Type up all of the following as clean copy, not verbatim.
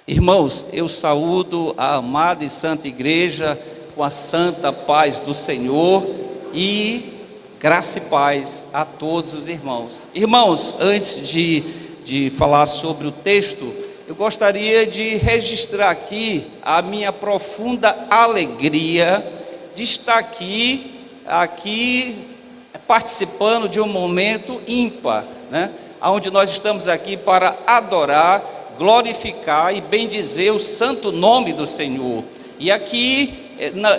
Irmãos, eu saúdo a amada e santa igreja com a santa paz do Senhor e graça e paz a todos os irmãos. Irmãos, antes de falar sobre o texto, eu gostaria de registrar aqui a minha profunda alegria de estar aqui participando de um momento ímpar, né? Onde nós estamos aqui para adorar, glorificar e bendizer o santo nome do Senhor. E aqui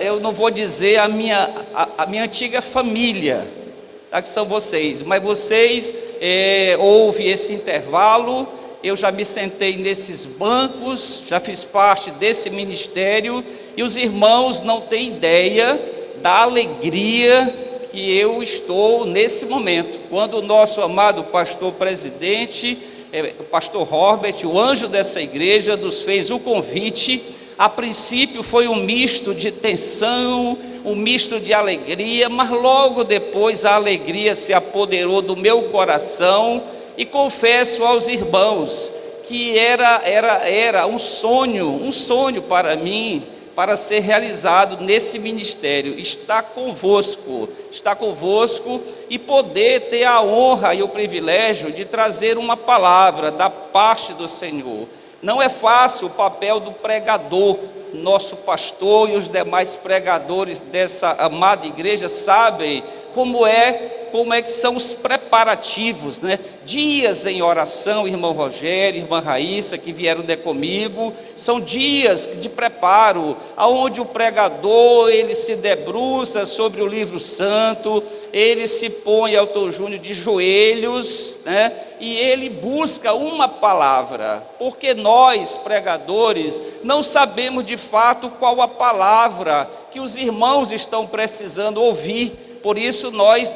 eu não vou dizer a minha antiga família, tá, que são vocês, mas vocês houve esse intervalo. Eu já me sentei nesses bancos, já fiz parte desse ministério, e os irmãos não têm ideia da alegria que eu estou nesse momento, quando o nosso amado pastor presidente, o pastor Robert, o anjo dessa igreja, nos fez o convite. A princípio foi um misto de tensão, um misto de alegria, mas logo depois a alegria se apoderou do meu coração, e confesso aos irmãos que era um sonho para mim, para ser realizado nesse ministério, estar convosco e poder ter a honra e o privilégio de trazer uma palavra da parte do Senhor. Não é fácil o papel do pregador. Nosso pastor e os demais pregadores dessa amada igreja sabem como é que são os preparativos, né? Dias em oração, irmão Rogério, irmã Raíssa, que vieram comigo, são dias de preparo, aonde o pregador, ele se debruça sobre o livro santo, ele se põe, Elton Júnior, de joelhos, né? E ele busca uma palavra, porque nós, pregadores, não sabemos de fato qual a palavra que os irmãos estão precisando ouvir. Por isso nós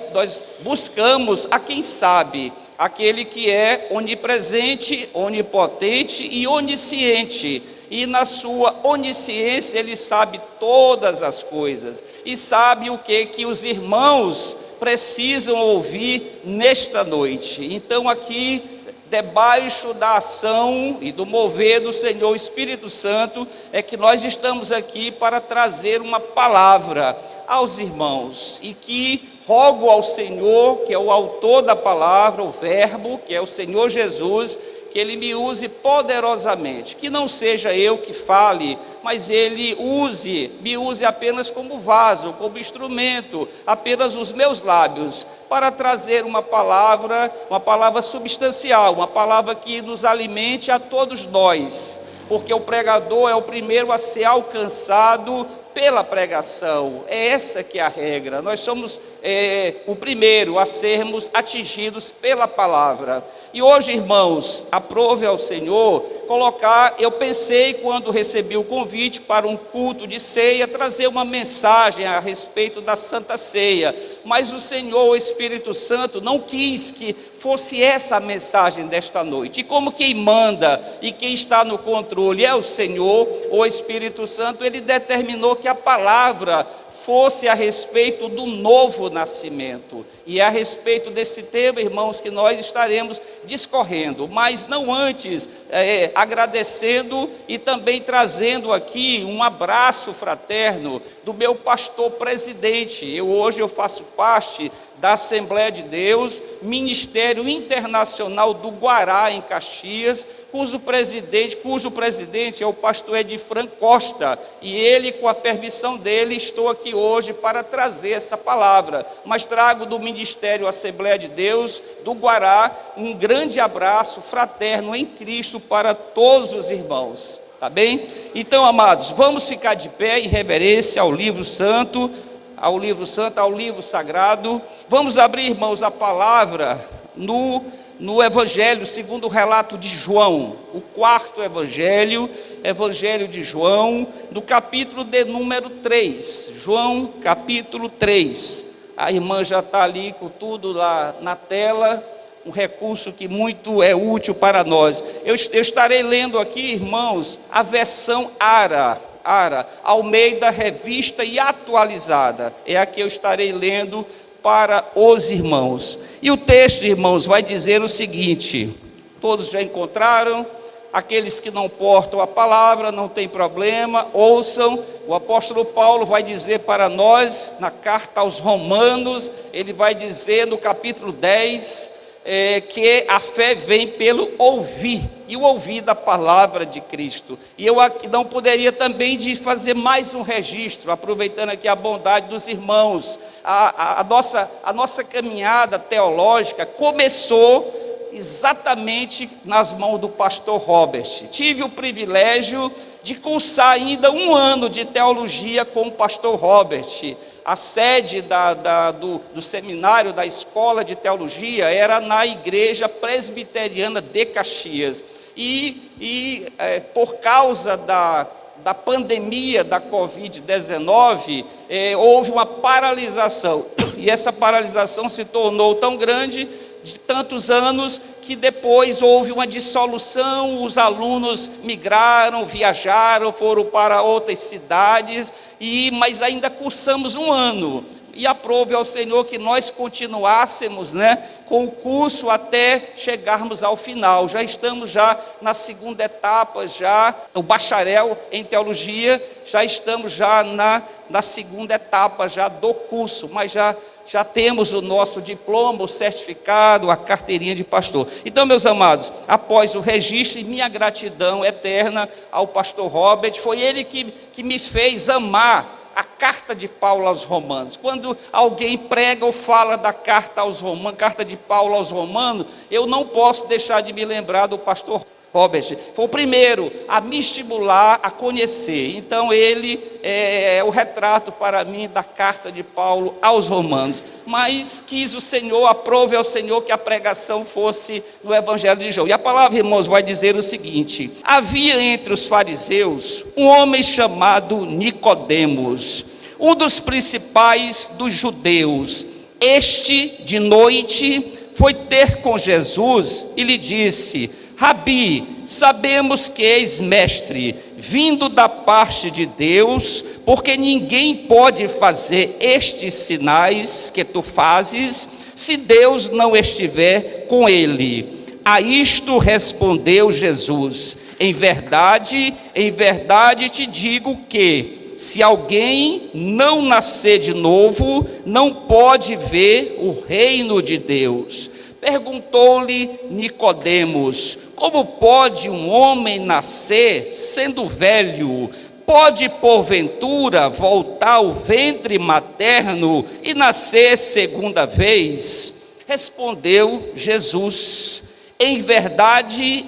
buscamos a quem sabe, aquele que é onipresente, onipotente e onisciente. E na sua onisciência ele sabe todas as coisas, e sabe o que os irmãos precisam ouvir nesta noite. Então aqui, debaixo da ação e do mover do Senhor Espírito Santo, é que nós estamos aqui para trazer uma palavra aos irmãos, e que rogo ao Senhor, que é o autor da palavra, o verbo, que é o Senhor Jesus, que Ele me use poderosamente, que não seja eu que fale, mas Ele me use apenas como vaso, como instrumento, apenas os meus lábios, para trazer uma palavra substancial, uma palavra que nos alimente a todos nós, porque o pregador é o primeiro a ser alcançado pela pregação. É essa que é a regra. Nós somos o primeiro a sermos atingidos pela palavra. E hoje, irmãos, aprove ao Senhor eu pensei, quando recebi o convite para um culto de ceia, trazer uma mensagem a respeito da Santa Ceia, mas o Senhor, o Espírito Santo, não quis que fosse essa a mensagem desta noite. E como quem manda e quem está no controle é o Senhor, o Espírito Santo, Ele determinou que a palavra fosse a respeito do novo nascimento. E é a respeito desse tema, irmãos, que nós estaremos discorrendo, mas não antes agradecendo e também trazendo aqui um abraço fraterno do meu pastor presidente. Hoje eu faço parte da Assembleia de Deus, Ministério Internacional do Guará, em Caxias, cujo presidente é o pastor Edifran Costa, e ele, com a permissão dele, estou aqui hoje para trazer essa palavra, mas trago do Ministério Assembleia de Deus do Guará um grande abraço fraterno em Cristo para todos os irmãos, tá bem? Então, amados, vamos ficar de pé em reverência ao livro santo, ao livro sagrado. Vamos abrir, irmãos, a palavra no Evangelho segundo o relato de João, o quarto Evangelho de João, no capítulo de número 3, João capítulo 3, a irmã já está ali com tudo lá na tela, um recurso que muito é útil para nós. Eu estarei lendo aqui, irmãos, a versão Ara, Almeida Revista e Atualizada, é a que eu estarei lendo para os irmãos. E o texto, irmãos, vai dizer o seguinte: todos já encontraram? Aqueles que não portam a palavra, não tem problema, ouçam. O apóstolo Paulo vai dizer para nós, na carta aos Romanos, ele vai dizer no capítulo 10, que a fé vem pelo ouvir, e o ouvir da palavra de Cristo. E eu aqui não poderia também de fazer mais um registro, aproveitando aqui a bondade dos irmãos. A nossa caminhada teológica começou exatamente nas mãos do pastor Robert. Tive o privilégio de cursar ainda um ano de teologia com o pastor Robert. A sede do seminário, da escola de teologia, era na igreja presbiteriana de Caxias. Por causa da pandemia da Covid-19, houve uma paralisação. E essa paralisação se tornou tão grande, de tantos anos, que depois houve uma dissolução, os alunos migraram, viajaram, foram para outras cidades, mas ainda cursamos um ano. E aprove ao Senhor que nós continuássemos, com o curso até chegarmos ao final. Já estamos na segunda etapa, o bacharel em teologia, já estamos na segunda etapa do curso, mas já temos o nosso diploma, o certificado, a carteirinha de pastor. Então, meus amados, após o registro, e minha gratidão eterna ao pastor Robert, foi ele que me fez amar a carta de Paulo aos Romanos. Quando alguém prega ou fala da carta de Paulo aos Romanos, eu não posso deixar de me lembrar do pastor Robert. Foi o primeiro a me estimular a conhecer. Então ele é o retrato para mim da carta de Paulo aos Romanos. Mas quis o Senhor, aprove ao Senhor que a pregação fosse no Evangelho de João. E a palavra, irmãos, vai dizer o seguinte: havia entre os fariseus um homem chamado Nicodemos, um dos principais dos judeus. Este, de noite, foi ter com Jesus e lhe disse: Rabi, sabemos que és mestre, vindo da parte de Deus, porque ninguém pode fazer estes sinais que tu fazes, se Deus não estiver com ele. A isto respondeu Jesus: em verdade te digo que, se alguém não nascer de novo, não pode ver o reino de Deus. Perguntou-lhe Nicodemos: como pode um homem nascer sendo velho? Pode porventura voltar ao ventre materno e nascer segunda vez? Respondeu Jesus: em verdade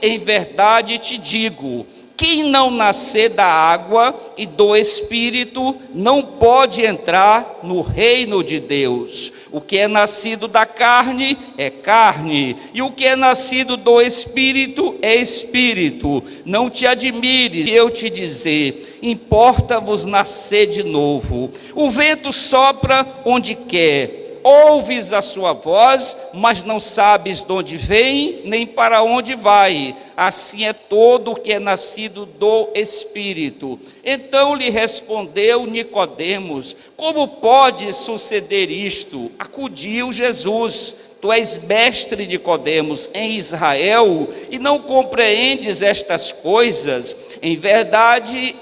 te digo, quem não nascer da água e do Espírito não pode entrar no reino de Deus. O que é nascido da carne é carne, e o que é nascido do Espírito é Espírito. Não te admires de eu te dizer: importa-vos nascer de novo. O vento sopra onde quer, ouves a sua voz, mas não sabes de onde vem, nem para onde vai. Assim é todo o que é nascido do Espírito. Então lhe respondeu Nicodemos: como pode suceder isto? Acudiu Jesus: tu és mestre, Nicodemos, em Israel, e não compreendes estas coisas? Em verdade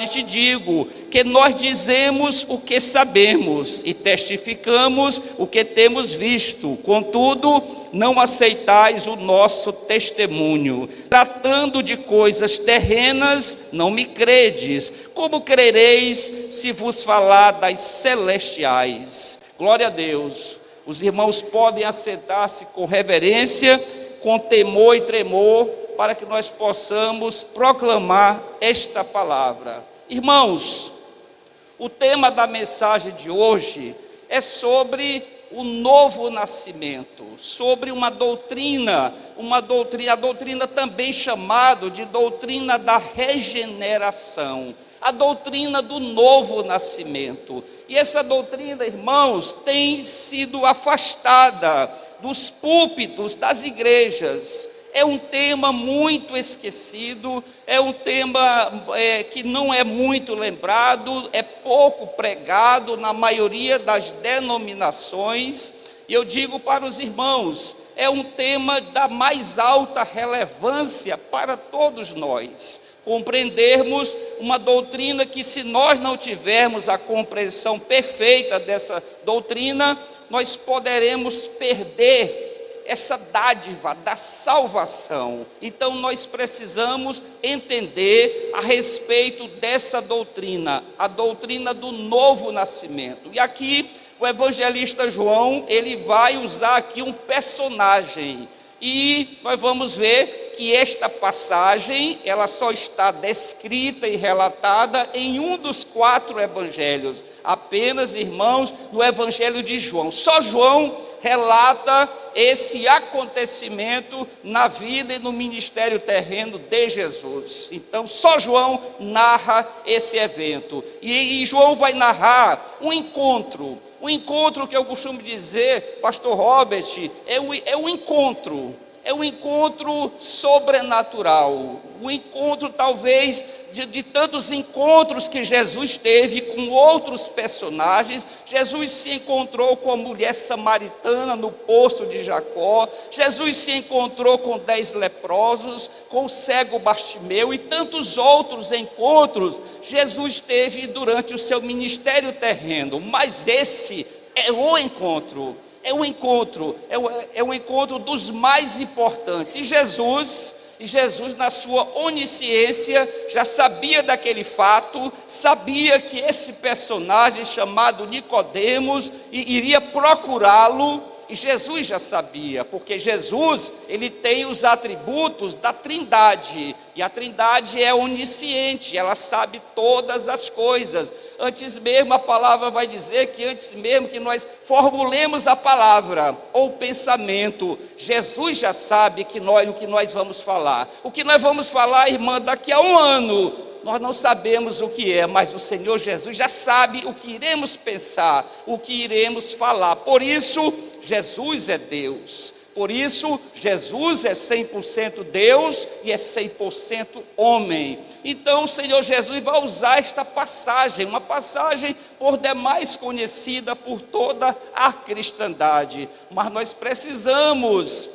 te digo, que nós dizemos o que sabemos, e testificamos o que temos visto, contudo, não aceitais o nosso testemunho. Tratando de coisas terrenas, não me credes. Como crereis se vos falar das celestiais? Glória a Deus. Os irmãos podem assentar-se com reverência, com temor e tremor, para que nós possamos proclamar esta palavra. Irmãos, o tema da mensagem de hoje é sobre o novo nascimento, sobre uma doutrina, a doutrina também chamada de doutrina da regeneração, a doutrina do novo nascimento. E essa doutrina, irmãos, tem sido afastada dos púlpitos das igrejas. É um tema muito esquecido, é um tema que não é muito lembrado, é pouco pregado na maioria das denominações. E eu digo para os irmãos, é um tema da mais alta relevância para todos nós. Compreendermos uma doutrina que, se nós não tivermos a compreensão perfeita dessa doutrina, nós poderemos perder essa dádiva da salvação. Então nós precisamos entender a respeito dessa doutrina, a doutrina do novo nascimento. E aqui o evangelista João, ele vai usar aqui um personagem, e nós vamos ver que esta passagem, ela só está descrita e relatada em um dos 4 evangelhos, apenas, irmãos, no evangelho de João. Só João relata esse acontecimento na vida e no ministério terreno de Jesus. Então, só João narra esse evento. E João vai narrar um encontro que eu costumo dizer, pastor Robert, é um encontro sobrenatural, um encontro talvez de tantos encontros que Jesus teve com outros personagens. Jesus se encontrou com a mulher samaritana no poço de Jacó, Jesus se encontrou com 10 leprosos, com o cego Bartimeu e tantos outros encontros Jesus teve durante o seu ministério terreno. Mas esse é o encontro. É um encontro dos mais importantes. E Jesus, na sua onisciência, já sabia daquele fato, sabia que esse personagem chamado Nicodemos iria procurá-lo. E Jesus já sabia, porque Jesus, ele tem os atributos da Trindade, e a Trindade é onisciente, ela sabe todas as coisas. Antes mesmo, a palavra vai dizer que antes mesmo que nós formulemos a palavra ou o pensamento, Jesus já sabe o que nós vamos falar. O que nós vamos falar, irmã, daqui a 1 ano, nós não sabemos o que é, mas o Senhor Jesus já sabe o que iremos pensar, o que iremos falar. Por isso, Jesus é Deus. Por isso, Jesus é 100% Deus e é 100% homem. Então, o Senhor Jesus vai usar esta passagem, uma passagem por demais conhecida por toda a cristandade. Mas nós precisamos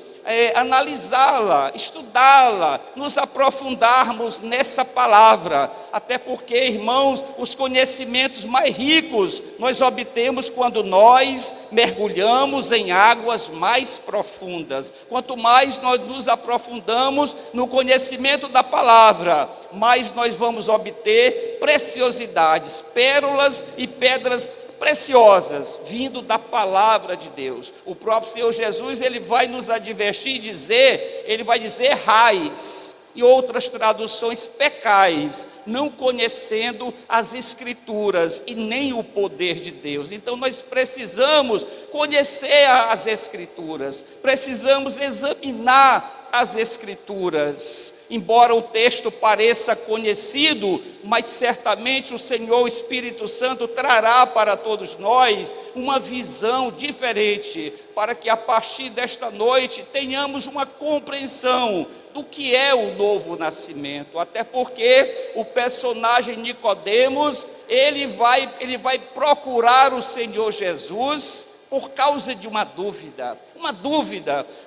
analisá-la, estudá-la, nos aprofundarmos nessa palavra, até porque, irmãos, os conhecimentos mais ricos nós obtemos quando nós mergulhamos em águas mais profundas. Quanto mais nós nos aprofundamos no conhecimento da palavra, mais nós vamos obter preciosidades, pérolas e pedras preciosas, vindo da palavra de Deus. O próprio Senhor Jesus, ele vai nos advertir e dizer, ele vai dizer raiz, e outras traduções pecais, não conhecendo as Escrituras e nem o poder de Deus. Então nós precisamos conhecer as Escrituras, precisamos examinar as Escrituras. Embora o texto pareça conhecido, mas certamente o Senhor, o Espírito Santo, trará para todos nós uma visão diferente, para que a partir desta noite tenhamos uma compreensão do que é o novo nascimento. Até porque o personagem Nicodemos, ele vai procurar o Senhor Jesus por causa de uma dúvida.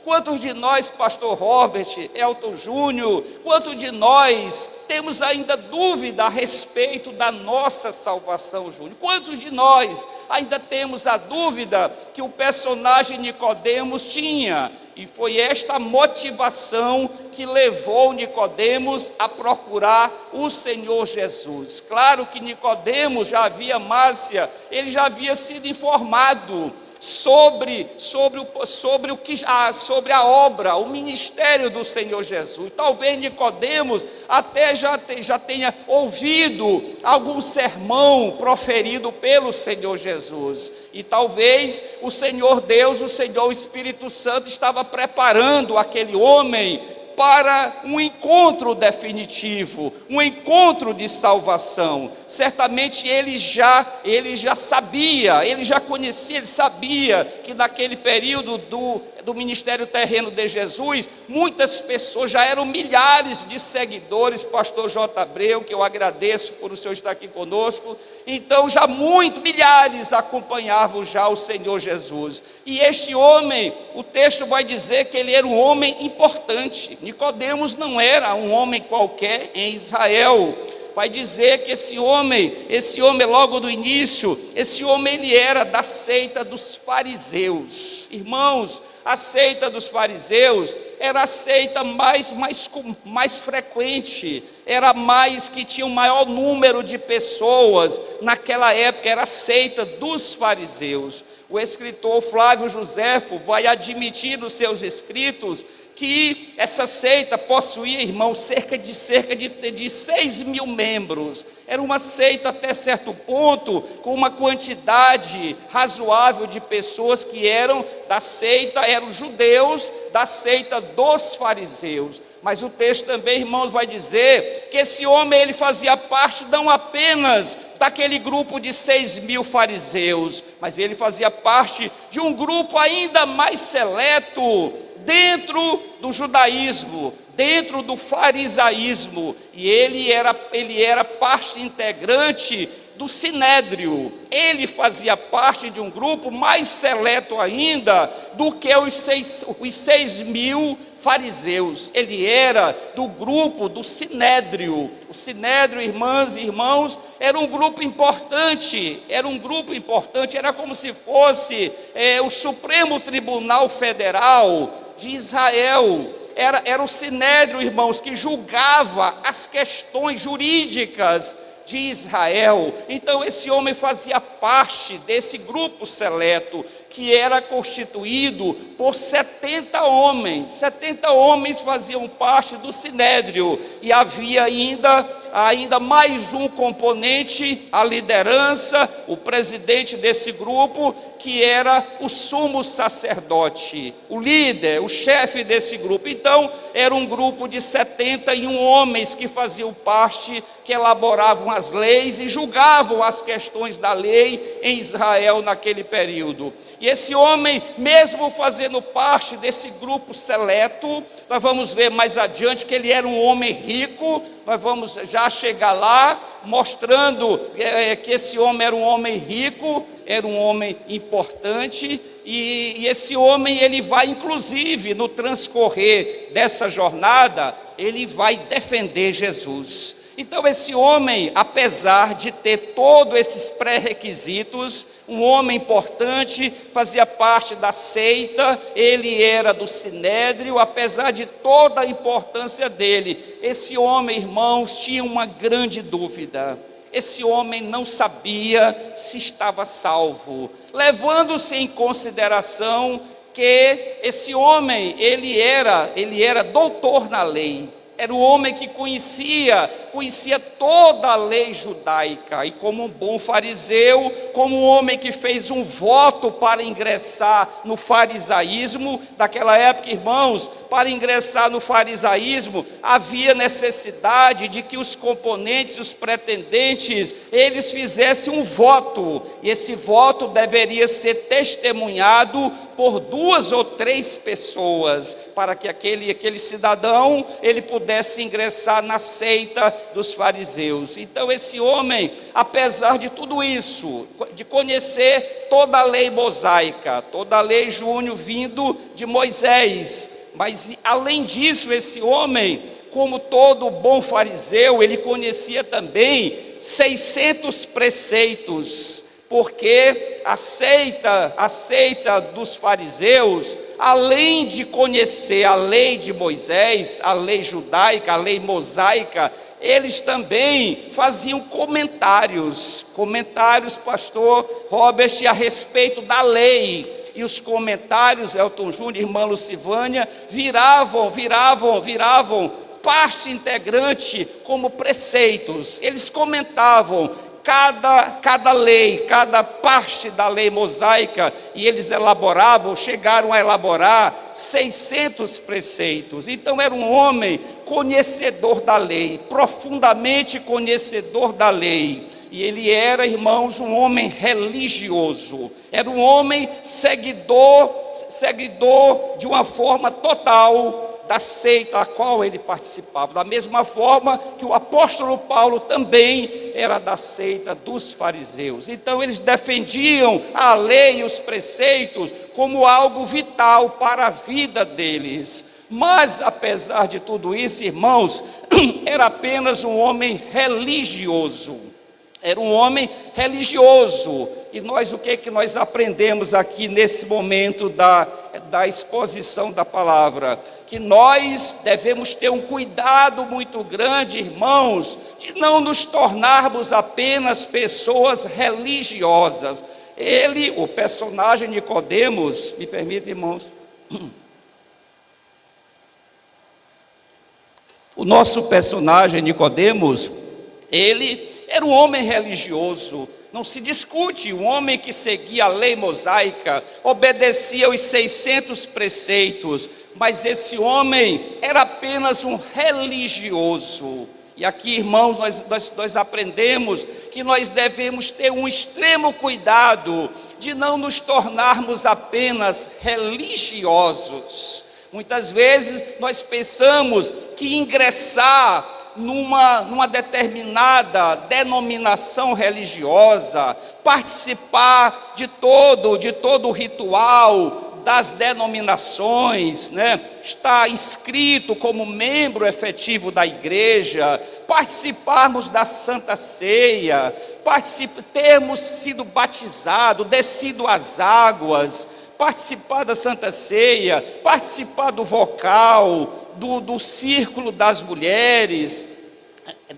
Quantos de nós, pastor Robert, Elton Júnior, quantos de nós temos ainda dúvida a respeito da nossa salvação, Júnior? Quantos de nós ainda temos a dúvida que o personagem Nicodemos tinha? E foi esta motivação que levou Nicodemos a procurar o Senhor Jesus. Claro que Nicodemos já havia, Márcia, ele já havia sido informado sobre a obra, o ministério do Senhor Jesus. Talvez Nicodemos até já tenha ouvido algum sermão proferido pelo Senhor Jesus. E talvez o Senhor Deus, o Senhor Espírito Santo estava preparando aquele homem para um encontro definitivo, um encontro de salvação. Certamente ele já sabia, ele já conhecia, ele sabia que naquele período do ministério terreno de Jesus, muitas pessoas, já eram milhares de seguidores, pastor J. Abreu, que eu agradeço por o senhor estar aqui conosco. Então já milhares acompanhavam já o Senhor Jesus. E este homem, o texto vai dizer que ele era um homem importante. Nicodemos não era um homem qualquer em Israel. Vai dizer que esse homem logo do início, esse homem ele era da seita dos fariseus. Irmãos, a seita dos fariseus era a seita mais frequente, era mais que tinha um maior número de pessoas naquela época, era a seita dos fariseus. O escritor Flávio Joséfo vai admitir nos seus escritos que essa seita possuía, irmãos, cerca de 6.000 membros. Era uma seita até certo ponto, com uma quantidade razoável de pessoas que eram da seita, eram judeus da seita dos fariseus. Mas o texto também, irmãos, vai dizer que esse homem ele fazia parte não apenas daquele grupo de 6.000 fariseus, mas ele fazia parte de um grupo ainda mais seleto dentro do judaísmo, dentro do farisaísmo, e ele era parte integrante do sinédrio. Ele fazia parte de um grupo mais seleto ainda do que os 6.000 fariseus. Ele era do grupo do sinédrio. O sinédrio, irmãs e irmãos, era um grupo importante, era como se fosse o Supremo Tribunal Federal de Israel. Era o sinédrio, irmãos, que julgava as questões jurídicas de Israel. Então esse homem fazia parte desse grupo seleto, que era constituído por 70 homens. 70 homens faziam parte do sinédrio, e havia ainda mais um componente, a liderança, o presidente desse grupo, que era o sumo sacerdote, o líder, o chefe desse grupo. Então era um grupo de 71 homens que faziam parte, que elaboravam as leis e julgavam as questões da lei em Israel naquele período. E esse homem, mesmo fazendo parte desse grupo seleto, nós vamos ver mais adiante que ele era um homem rico. Nós vamos já chegar lá, mostrando que esse homem era um homem rico, era um homem importante, e esse homem, ele vai, inclusive, no transcorrer dessa jornada, ele vai defender Jesus. Então esse homem, apesar de ter todos esses pré-requisitos, um homem importante, fazia parte da seita, ele era do sinédrio, apesar de toda a importância dele, esse homem, irmãos, tinha uma grande dúvida. Esse homem não sabia se estava salvo, levando-se em consideração que esse homem, ele era doutor na lei. Era um homem que conhecia toda a lei judaica, e como um bom fariseu, como um homem que fez um voto para ingressar no farisaísmo, daquela época, irmãos, para ingressar no farisaísmo, havia necessidade de que os componentes, os pretendentes, eles fizessem um voto, e esse voto deveria ser testemunhado por 2 ou 3 pessoas, para que aquele cidadão, ele pudesse ingressar na seita dos fariseus. Então esse homem, apesar de tudo isso, de conhecer toda a lei mosaica, toda a lei júnior vindo de Moisés, mas além disso, esse homem, como todo bom fariseu, ele conhecia também 600 preceitos, porque a seita dos fariseus, além de conhecer a lei de Moisés, a lei judaica, a lei mosaica, eles também faziam comentários, pastor Robert, a respeito da lei. E os comentários, Elton Júnior, irmã Lucivânia, viravam parte integrante como preceitos. Eles comentavam cada lei, cada parte da lei mosaica, e eles chegaram a elaborar 600 preceitos. Então era um homem conhecedor da lei, profundamente conhecedor da lei. e ele era, irmãos, um homem religioso, era um homem seguidor de uma forma total da seita a qual ele participava, da mesma forma que o apóstolo Paulo também era da seita dos fariseus. Então eles defendiam a lei e os preceitos como algo vital para a vida deles. Mas apesar de tudo isso, irmãos, era apenas um homem religioso. Era um homem religioso. E nós, o que é que nós aprendemos aqui nesse momento da exposição da palavra? Que nós devemos ter um cuidado muito grande, irmãos, de não nos tornarmos apenas pessoas religiosas. Ele, o personagem Nicodemos, me permite, irmãos, o nosso personagem Nicodemos, ele era um homem religioso, não se discute, um homem que seguia a lei mosaica, obedecia aos 600 preceitos, mas esse homem era apenas um religioso. E aqui, irmãos, nós aprendemos que nós devemos ter um extremo cuidado de não nos tornarmos apenas religiosos. Muitas vezes nós pensamos que ingressar numa determinada denominação religiosa, participar de todo o ritual das denominações, estar inscrito como membro efetivo da igreja, participarmos da Santa Ceia, termos sido batizados, descido às águas, participar da Santa Ceia, participar do vocal, do círculo das mulheres,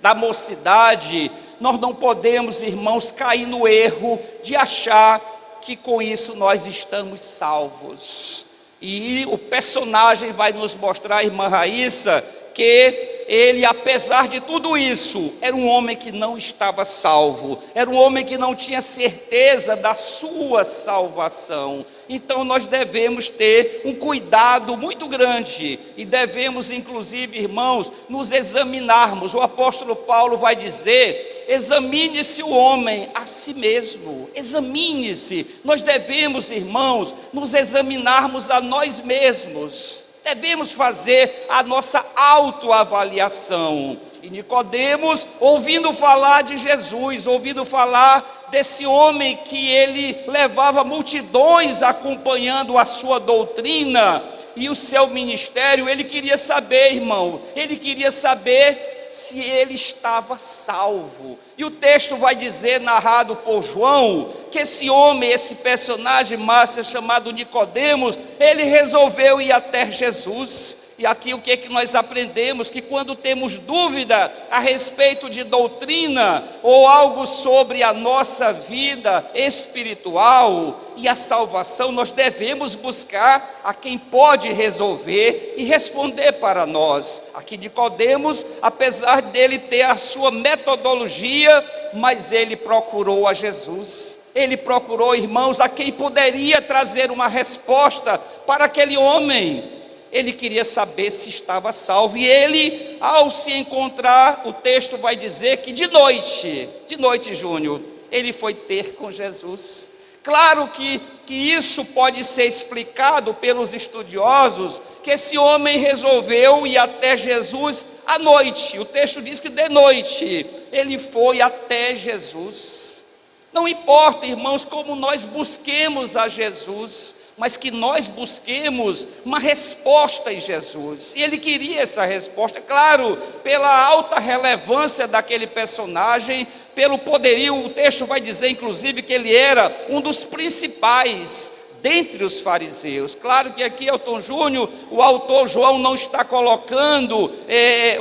da mocidade. Nós não podemos, irmãos, cair no erro de achar que com isso nós estamos salvos. E o personagem vai nos mostrar, irmã Raíssa, que ele, apesar de tudo isso, era um homem que não estava salvo, era um homem que não tinha certeza da sua salvação. Então nós devemos ter um cuidado muito grande e devemos, inclusive, irmãos, nos examinarmos. O apóstolo Paulo vai dizer: examine-se o homem a si mesmo, examine-se. Nós devemos, irmãos, nos examinarmos a nós mesmos. Devemos fazer a nossa autoavaliação. E Nicodemos, ouvindo falar de Jesus, ouvindo falar desse homem que ele levava multidões acompanhando a sua doutrina e o seu ministério, ele queria saber, irmão, ele queria saber se ele estava salvo. E o texto vai dizer, narrado por João, que esse homem, esse personagem massa chamado Nicodemos, ele resolveu ir até Jesus. E aqui o que é que nós aprendemos? Que quando temos dúvida a respeito de doutrina ou algo sobre a nossa vida espiritual e a salvação, nós devemos buscar a quem pode resolver e responder para nós. Aqui Nicodemos, apesar dele ter a sua metodologia, mas ele procurou a Jesus. Ele procurou, irmãos, a quem poderia trazer uma resposta para aquele homem. Ele queria saber se estava salvo. E ele, ao se encontrar, o texto vai dizer que de noite, Júnior, ele foi ter com Jesus. Claro que isso pode ser explicado pelos estudiosos, que esse homem resolveu ir até Jesus à noite. O texto diz que de noite ele foi até Jesus. Não importa, irmãos, como nós busquemos a Jesus, mas que nós busquemos uma resposta em Jesus. E ele queria essa resposta, claro, pela alta relevância daquele personagem, pelo poderio. O texto vai dizer, inclusive, que ele era um dos principais dentre os fariseus. Claro que aqui, Elton Júnior, o autor João não está colocando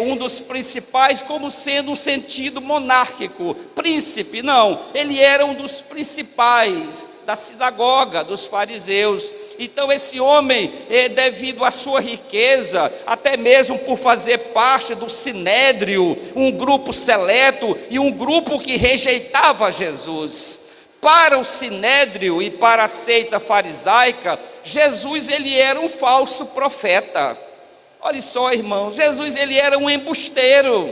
um dos principais como sendo um sentido monárquico, príncipe, não. Ele era um dos principais da sinagoga, dos fariseus. Então esse homem, devido à sua riqueza, até mesmo por fazer parte do Sinédrio, um grupo seleto e um grupo que rejeitava Jesus, para o Sinédrio e para a seita farisaica, Jesus ele era um falso profeta. Olha só, irmão, Jesus ele era um embusteiro,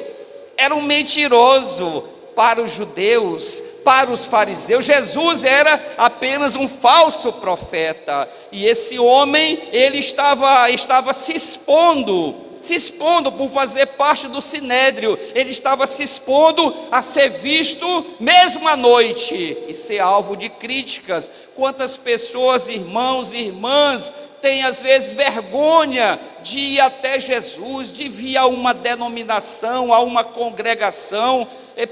era um mentiroso, para os judeus, para os fariseus. Jesus era apenas um falso profeta, e esse homem, ele estava se expondo por fazer parte do sinédrio, ele estava se expondo a ser visto mesmo à noite e ser alvo de críticas. Quantas pessoas, irmãos e irmãs, têm às vezes vergonha de ir até Jesus, de vir a uma denominação, a uma congregação.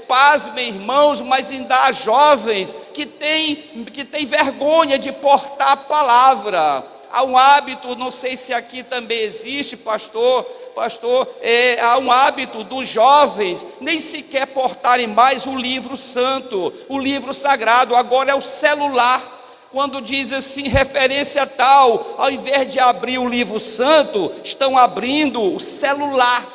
Pasmem, irmãos, mas ainda há jovens que têm vergonha de portar a palavra. Há um hábito, não sei se aqui também existe, pastor, há um hábito dos jovens nem sequer portarem mais o livro santo, o livro sagrado. Agora é o celular. Quando diz assim, referência tal, ao invés de abrir o livro santo, estão abrindo o celular.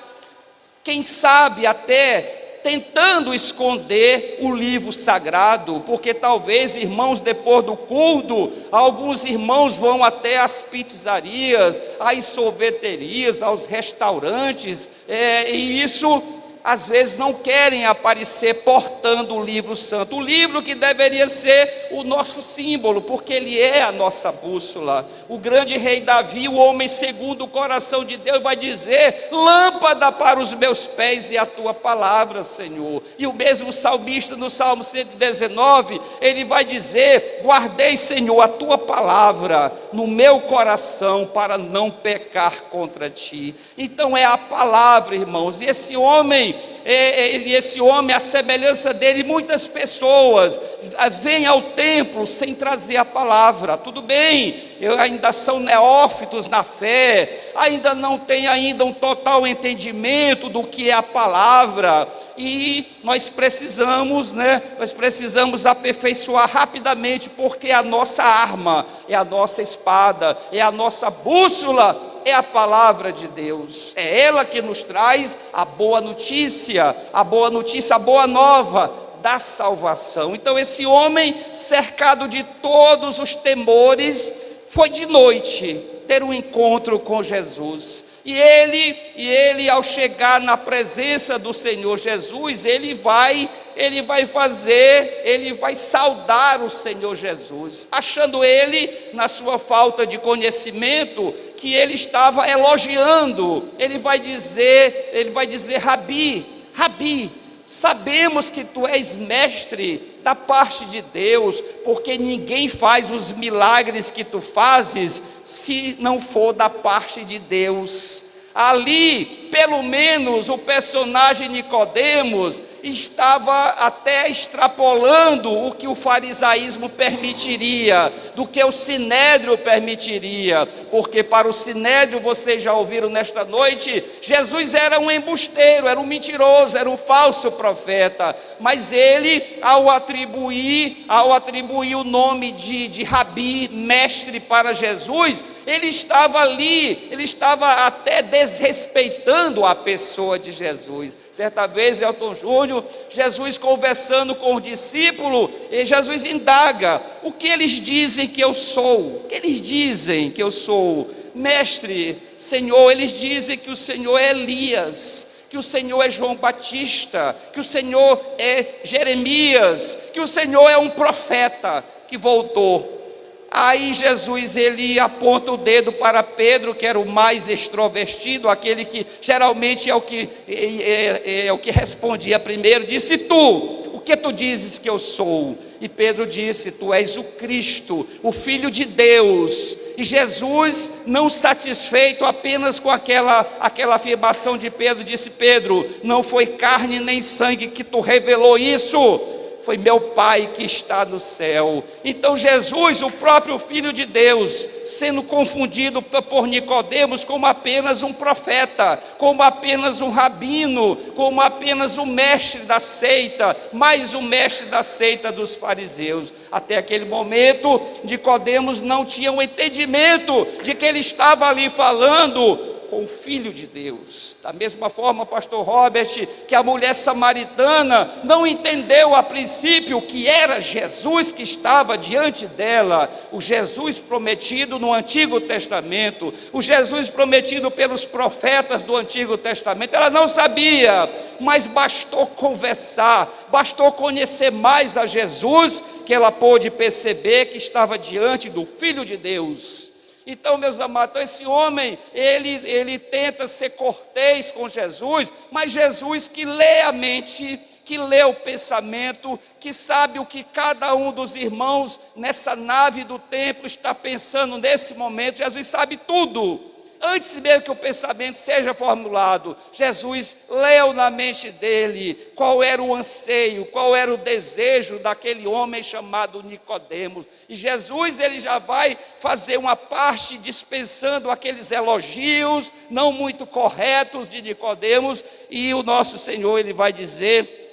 Quem sabe até tentando esconder o livro sagrado, porque talvez, irmãos, depois do culto, alguns irmãos vão até as pizzarias, às sorveterias, aos restaurantes, e isso às vezes não querem aparecer portando o livro santo, o livro que deveria ser o nosso símbolo, porque ele é a nossa bússola. O grande rei Davi, o homem segundo o coração de Deus, vai dizer: lâmpada para os meus pés e a tua palavra, Senhor. E o mesmo salmista no Salmo 119, ele vai dizer: guardei, Senhor, a tua palavra no meu coração para não pecar contra ti. Então é a palavra, irmãos, e esse homem, a semelhança dele, muitas pessoas vêm ao templo sem trazer a palavra. Tudo bem, ainda são neófitos na fé, ainda não têm um total entendimento do que é a palavra, e nós precisamos aperfeiçoar rapidamente, porque a nossa arma, é a nossa espada, é a nossa bússola, é a palavra de Deus. É ela que nos traz a boa notícia, a boa nova da salvação. Então esse homem, cercado de todos os temores, foi de noite ter um encontro com Jesus. E ele ao chegar na presença do Senhor Jesus, ele vai saudar o Senhor Jesus, achando ele, na sua falta de conhecimento, que ele estava elogiando. Ele vai dizer: Rabi, sabemos que tu és mestre da parte de Deus, porque ninguém faz os milagres que tu fazes se não for da parte de Deus. Ali, pelo menos, o personagem Nicodemos estava até extrapolando o que o farisaísmo permitiria, do que o sinédrio permitiria, porque para o sinédrio, vocês já ouviram nesta noite, Jesus era um embusteiro, era um mentiroso, era um falso profeta. Mas ele, ao atribuir o nome de Rabi, mestre, para Jesus, ele estava até desrespeitando a pessoa de Jesus. Certa vez, Elton Júnior, Jesus conversando com os discípulos, e Jesus indaga: o que eles dizem que eu sou? O que eles dizem que eu sou? Mestre, Senhor, eles dizem que o Senhor é Elias, que o Senhor é João Batista, que o Senhor é Jeremias, que o Senhor é um profeta que voltou. Aí Jesus, ele aponta o dedo para Pedro, que era o mais extrovertido, aquele que geralmente é o que respondia primeiro. Disse: tu, o que tu dizes que eu sou? E Pedro disse: tu és o Cristo, o Filho de Deus. E Jesus, não satisfeito apenas com aquela afirmação de Pedro, disse: Pedro, não foi carne nem sangue que tu revelou isso, foi meu Pai que está no céu. Então Jesus, o próprio Filho de Deus, sendo confundido por Nicodemos como apenas um profeta, como apenas um rabino, como apenas um mestre da seita, mais um mestre da seita dos fariseus. Até aquele momento, Nicodemos não tinha o entendimento de que ele estava ali falando com o Filho de Deus. Da mesma forma, pastor Robert, que a mulher samaritana não entendeu a princípio que era Jesus que estava diante dela, o Jesus prometido no Antigo Testamento, o Jesus prometido pelos profetas do Antigo Testamento. Ela não sabia, mas bastou conversar, bastou conhecer mais a Jesus, que ela pôde perceber que estava diante do Filho de Deus. Então, meus amados, esse homem, ele tenta ser cortês com Jesus, mas Jesus que lê a mente, que lê o pensamento, que sabe o que cada um dos irmãos nessa nave do templo está pensando nesse momento. Jesus sabe tudo. Antes mesmo que o pensamento seja formulado, Jesus leu na mente dele qual era o anseio, qual era o desejo daquele homem chamado Nicodemos. E Jesus, ele já vai fazer uma parte dispensando aqueles elogios não muito corretos de Nicodemos, e o nosso Senhor, ele vai dizer,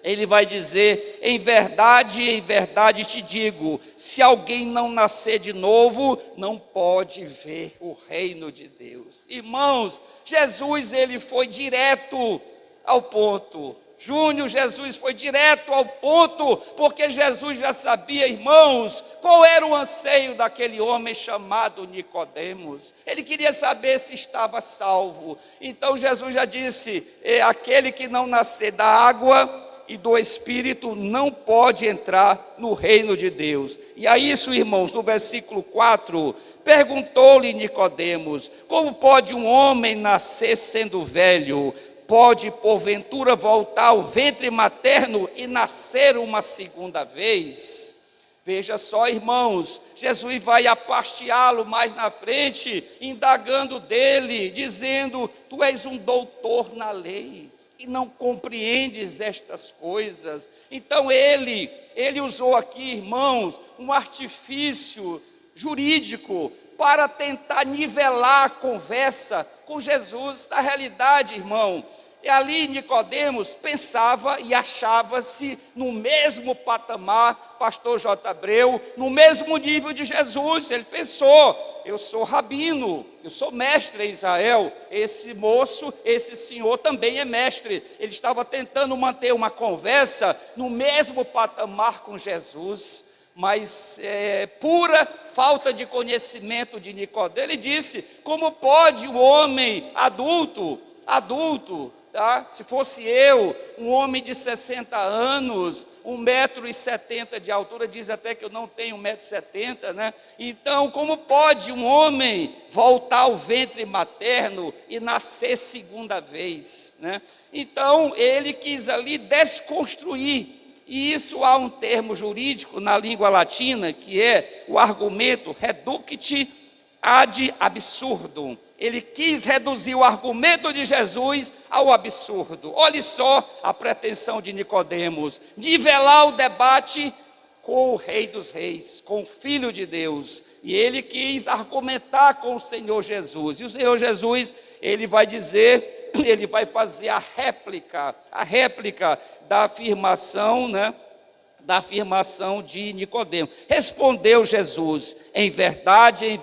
em verdade te digo, se alguém não nascer de novo, não pode ver o reino de Deus. Irmãos, Jesus, ele foi direto ao ponto. Júnior, Jesus foi direto ao ponto, porque Jesus já sabia, irmãos, qual era o anseio daquele homem chamado Nicodemos. Ele queria saber se estava salvo. Então Jesus já disse, aquele que não nascer da água e do Espírito não pode entrar no reino de Deus. E a isso, irmãos, no versículo 4, perguntou-lhe Nicodemos, como pode um homem nascer sendo velho? Pode porventura voltar ao ventre materno e nascer uma segunda vez? Veja só, irmãos, Jesus vai aparteá-lo mais na frente, indagando dele, dizendo, tu és um doutor na lei e não compreendes estas coisas. Então ele usou aqui, irmãos, um artifício jurídico para tentar nivelar a conversa com Jesus. Na realidade, irmão, ali Nicodemos pensava e achava-se no mesmo patamar, pastor J. Abreu, no mesmo nível de Jesus. Ele pensou, eu sou rabino, eu sou mestre em Israel, esse moço, esse senhor também é mestre. Ele estava tentando manter uma conversa no mesmo patamar com Jesus, mas pura falta de conhecimento de Nicodemo. Ele disse, como pode o homem adulto, tá? Se fosse eu, um homem de 60 anos, 1,70 m de altura, diz até que eu não tenho 1,70 m, né? Então, como pode um homem voltar ao ventre materno e nascer segunda vez, né? Então, ele quis ali desconstruir, e isso há um termo jurídico na língua latina, que é o argumento reducti ad absurdum. Ele quis reduzir o argumento de Jesus ao absurdo. Olhe só a pretensão de Nicodemos, nivelar o debate com o Rei dos Reis, com o Filho de Deus. E ele quis argumentar com o Senhor Jesus. E o Senhor Jesus, ele vai dizer, ele vai fazer a réplica da afirmação, né? Da afirmação de Nicodemo. Respondeu Jesus, em verdade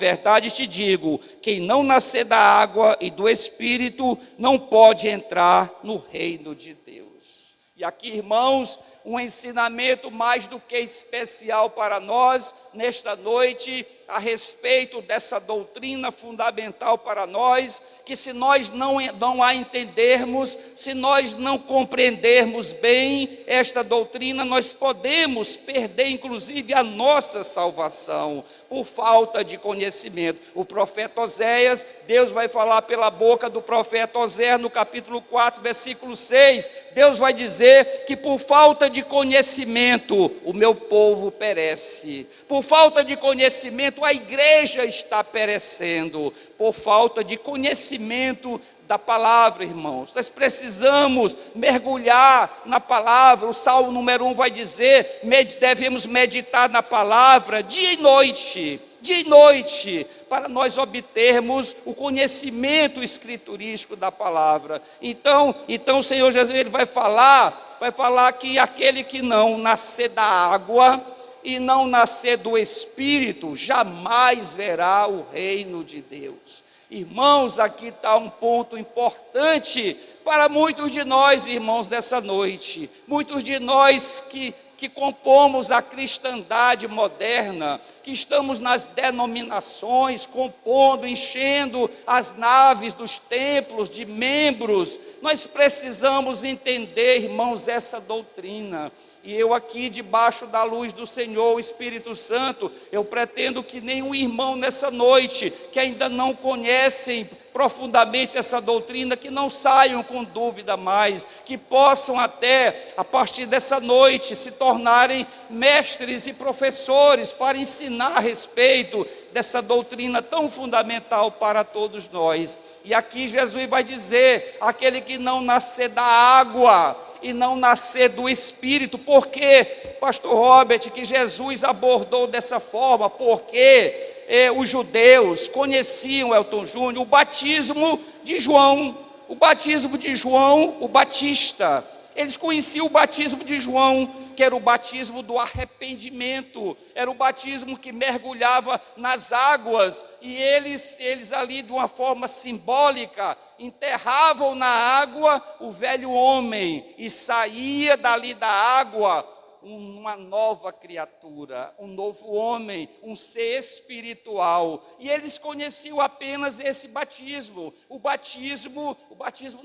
te digo, quem não nascer da água e do Espírito não pode entrar no reino de Deus. E aqui, irmãos, um ensinamento mais do que especial para nós, nesta noite, a respeito dessa doutrina fundamental para nós, que se nós não a entendermos, se nós não compreendermos bem esta doutrina, nós podemos perder inclusive a nossa salvação, por falta de conhecimento. O profeta Oséias, Deus vai falar pela boca do profeta Oséias, no capítulo 4, versículo 6, Deus vai dizer que por falta de conhecimento, o meu povo perece. Por falta de conhecimento, a igreja está perecendo. Por falta de conhecimento da palavra, irmãos. Nós precisamos mergulhar na palavra. O Salmo número 1 vai dizer, devemos meditar na palavra dia e noite, para nós obtermos o conhecimento escriturístico da palavra. Então o Senhor Jesus, ele vai falar que aquele que não nascer da água e não nascer do Espírito, jamais verá o reino de Deus. Irmãos, aqui está um ponto importante para muitos de nós, irmãos, dessa noite. Muitos de nós que compomos a cristandade moderna, que estamos nas denominações, compondo, enchendo as naves dos templos de membros. Nós precisamos entender, irmãos, essa doutrina. E eu aqui, debaixo da luz do Senhor, o Espírito Santo, eu pretendo que nenhum irmão nessa noite, que ainda não conhecem profundamente essa doutrina, que não saiam com dúvida mais, que possam até, a partir dessa noite, se tornarem mestres e professores para ensinar a respeito dessa doutrina tão fundamental para todos nós. E aqui Jesus vai dizer, aquele que não nascer da água e não nascer do Espírito. Por que, pastor Robert, que Jesus abordou dessa forma? Porque os judeus conheciam, Elton Júnior, o batismo de João, o batismo de João o Batista. Eles conheciam o batismo de João, que era o batismo do arrependimento, era o batismo que mergulhava nas águas, e eles ali, de uma forma simbólica, enterravam na água o velho homem, e saía dali da água uma nova criatura, um novo homem, um ser espiritual. E eles conheciam apenas esse batismo, o batismo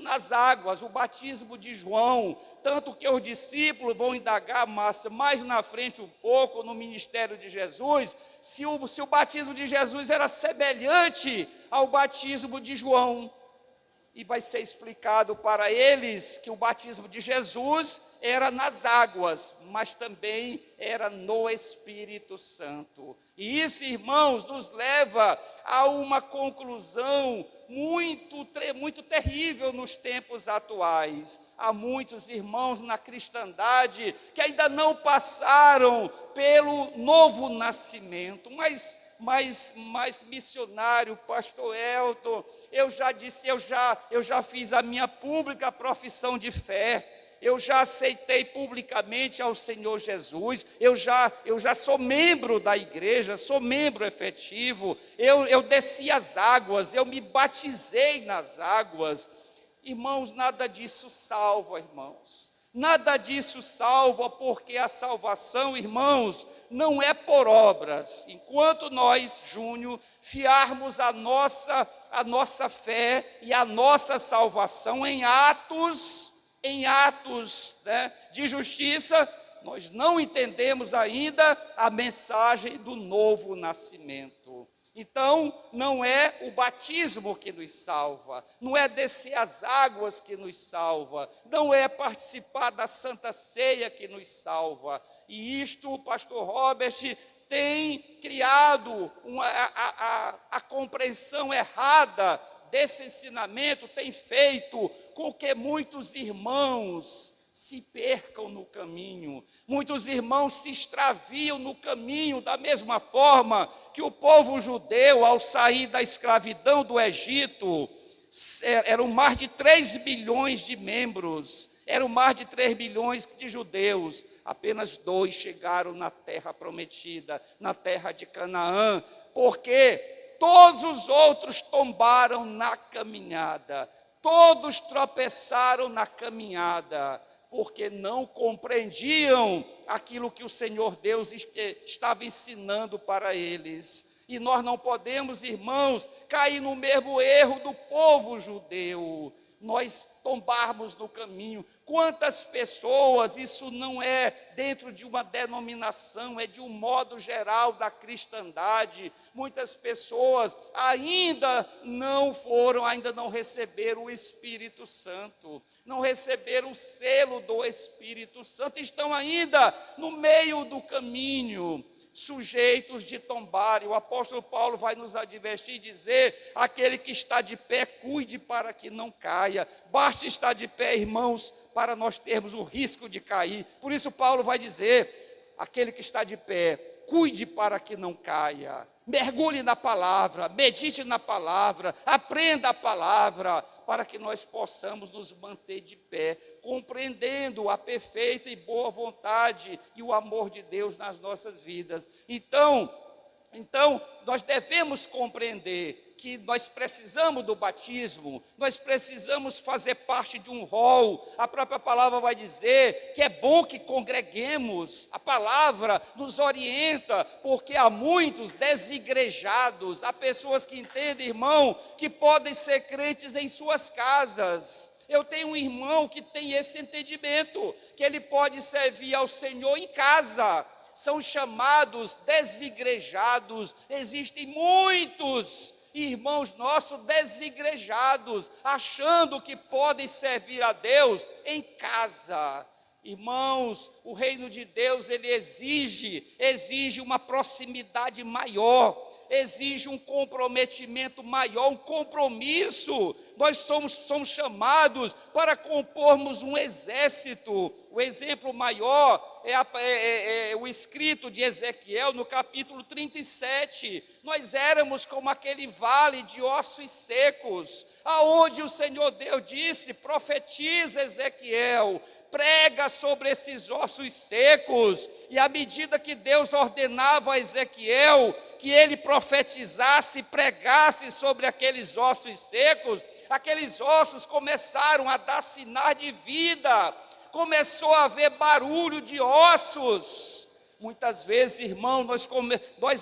nas águas, o batismo de João. Tanto que os discípulos vão indagar, Márcia, mais na frente um pouco, no ministério de Jesus, se o batismo de Jesus era semelhante ao batismo de João. E vai ser explicado para eles que o batismo de Jesus era nas águas, mas também era no Espírito Santo. E isso, irmãos, nos leva a uma conclusão muito terrível nos tempos atuais. Há muitos irmãos na cristandade que ainda não passaram pelo novo nascimento, mas missionário, pastor Elton, eu já fiz a minha pública profissão de fé, eu já aceitei publicamente ao Senhor Jesus, eu já sou membro da igreja, sou membro efetivo, eu desci as águas, eu me batizei nas águas. Irmãos, nada disso salva, irmãos. Nada disso salva, porque a salvação, irmãos, não é por obras. Enquanto nós, Júnior, fiarmos a nossa fé e a nossa salvação em atos, né, de justiça, nós não entendemos ainda a mensagem do novo nascimento. Então, não é o batismo que nos salva, não é descer as águas que nos salva, não é participar da Santa Ceia que nos salva. E isto, o pastor Robert tem criado a compreensão errada desse ensinamento, tem feito com que muitos irmãos se percam no caminho, muitos irmãos se extraviam no caminho, da mesma forma que o povo judeu, ao sair da escravidão do Egito, eram mais de 3 bilhões de membros, eram mais de 3 bilhões de judeus, apenas 2 chegaram na terra prometida, na terra de Canaã, porque todos os outros tombaram na caminhada, todos tropeçaram na caminhada, porque não compreendiam aquilo que o Senhor Deus estava ensinando para eles. E nós não podemos, irmãos, cair no mesmo erro do povo judeu, nós tombarmos no caminho. Quantas pessoas, isso não é dentro de uma denominação, é de um modo geral da cristandade, muitas pessoas ainda não receberam o Espírito Santo, não receberam o selo do Espírito Santo, estão ainda no meio do caminho, sujeitos de tombar. E o apóstolo Paulo vai nos advertir e dizer: aquele que está de pé, cuide para que não caia. Basta estar de pé, irmãos, para nós termos o risco de cair. Por isso Paulo vai dizer: aquele que está de pé, cuide para que não caia. Mergulhe na palavra, medite na palavra, aprenda a palavra, para que nós possamos nos manter de pé, compreendendo a perfeita e boa vontade e o amor de Deus nas nossas vidas. Então, Então, nós devemos compreender que nós precisamos do batismo, nós precisamos fazer parte de um rol. A própria palavra vai dizer que é bom que congreguemos, a palavra nos orienta, porque há muitos desigrejados, há pessoas que entendem, irmão, que podem ser crentes em suas casas. Eu tenho um irmão que tem esse entendimento, que ele pode servir ao Senhor em casa. São chamados desigrejados. Existem muitos irmãos nossos desigrejados, achando que podem servir a Deus em casa. Irmãos, o reino de Deus, ele exige uma proximidade maior, exige um comprometimento maior, um compromisso. Nós somos chamados para compormos um exército. O exemplo maior é o escrito de Ezequiel no capítulo 37. Nós éramos como aquele vale de ossos secos, aonde o Senhor Deus disse: profetiza, Ezequiel, prega sobre esses ossos secos. E à medida que Deus ordenava a Ezequiel que ele profetizasse, pregasse sobre aqueles ossos secos, aqueles ossos começaram a dar sinais de vida, começou a haver barulho de ossos. Muitas vezes, irmão, nós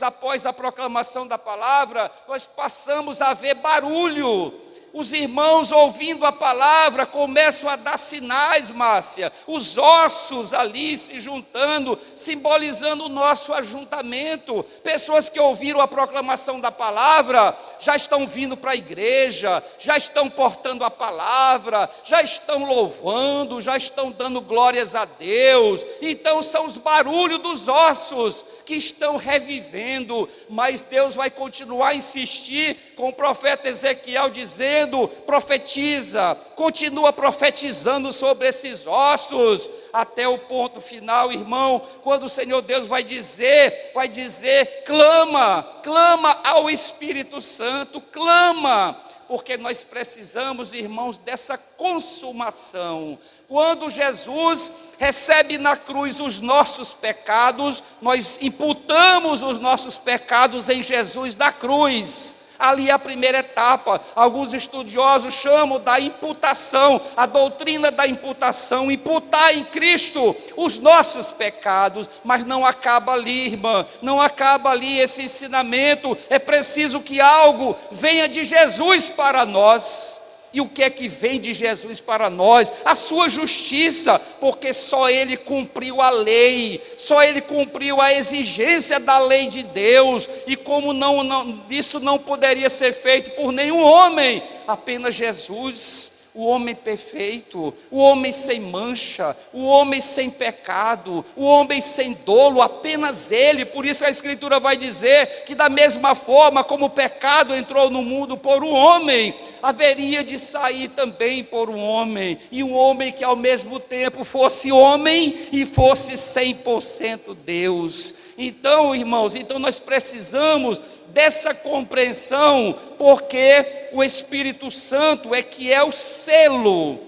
após a proclamação da palavra, nós passamos a ver barulho. Os irmãos, ouvindo a palavra, começam a dar sinais, Márcia, os ossos ali se juntando, simbolizando o nosso ajuntamento. Pessoas que ouviram a proclamação da palavra, já estão vindo para a igreja, já estão portando a palavra, já estão louvando, já estão dando glórias a Deus. Então são os barulhos dos ossos que estão revivendo, mas Deus vai continuar a insistir com o profeta Ezequiel dizendo: profetiza, continua profetizando sobre esses ossos, até o ponto final, irmão, quando o Senhor Deus vai dizer, clama ao Espírito Santo, clama, porque nós precisamos, irmãos, dessa consumação. Quando Jesus recebe na cruz os nossos pecados, nós imputamos os nossos pecados em Jesus da cruz. Ali é a primeira etapa. Alguns estudiosos chamam da imputação, a doutrina da imputação, imputar em Cristo os nossos pecados. Mas não acaba ali, irmã, não acaba ali esse ensinamento. É preciso que algo venha de Jesus para nós. E o que é que vem de Jesus para nós? A sua justiça, porque só Ele cumpriu a lei, só Ele cumpriu a exigência da lei de Deus, e como isso não poderia ser feito por nenhum homem, apenas Jesus, o homem perfeito, o homem sem mancha, o homem sem pecado, o homem sem dolo, apenas Ele. Por isso a Escritura vai dizer que da mesma forma como o pecado entrou no mundo por um homem, haveria de sair também por um homem, e um homem que ao mesmo tempo fosse homem e fosse 100% Deus. Então, irmãos, nós precisamos dessa compreensão, porque o Espírito Santo é que é o selo,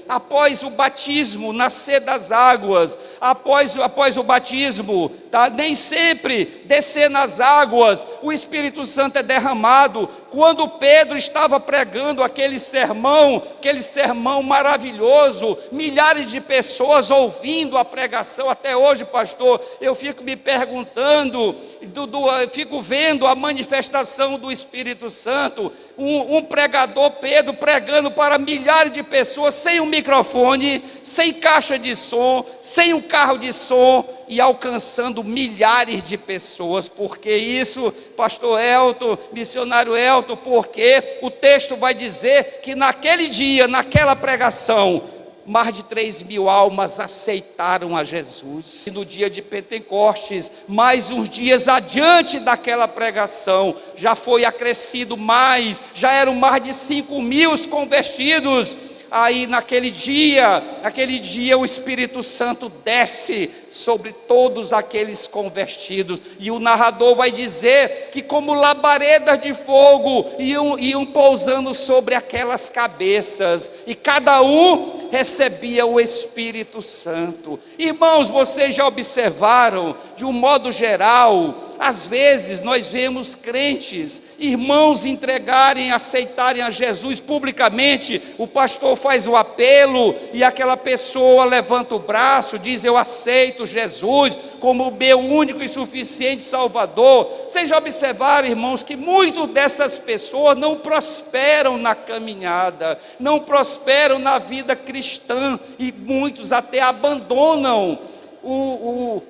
após o batismo, nascer das águas, após o batismo, nem sempre descer nas águas, o Espírito Santo é derramado. Quando Pedro estava pregando aquele sermão maravilhoso, milhares de pessoas ouvindo a pregação. Até hoje, pastor, eu fico me perguntando, fico vendo a manifestação do Espírito Santo, um pregador, Pedro, pregando para milhares de pessoas, sem um microfone, sem caixa de som, sem um carro de som, e alcançando milhares de pessoas. Porque isso, pastor Elton, missionário Elton, porque o texto vai dizer que naquele dia, naquela pregação, mais de 3.000 almas aceitaram a Jesus. E no dia de Pentecostes, mais uns dias adiante daquela pregação, já foi acrescido mais, já eram mais de 5.000 convertidos. Aí naquele dia o Espírito Santo desce sobre todos aqueles convertidos, e o narrador vai dizer que como labaredas de fogo iam pousando sobre aquelas cabeças, e cada um recebia o Espírito Santo. Irmãos, vocês já observaram, de um modo geral, às vezes nós vemos crentes, irmãos entregarem, aceitarem a Jesus publicamente, o pastor faz o apelo e aquela pessoa levanta o braço, diz: eu aceito Jesus como meu único e suficiente Salvador. Vocês já observaram, irmãos, que muitas dessas pessoas não prosperam na caminhada, não prosperam na vida cristã, e muitos até abandonam. O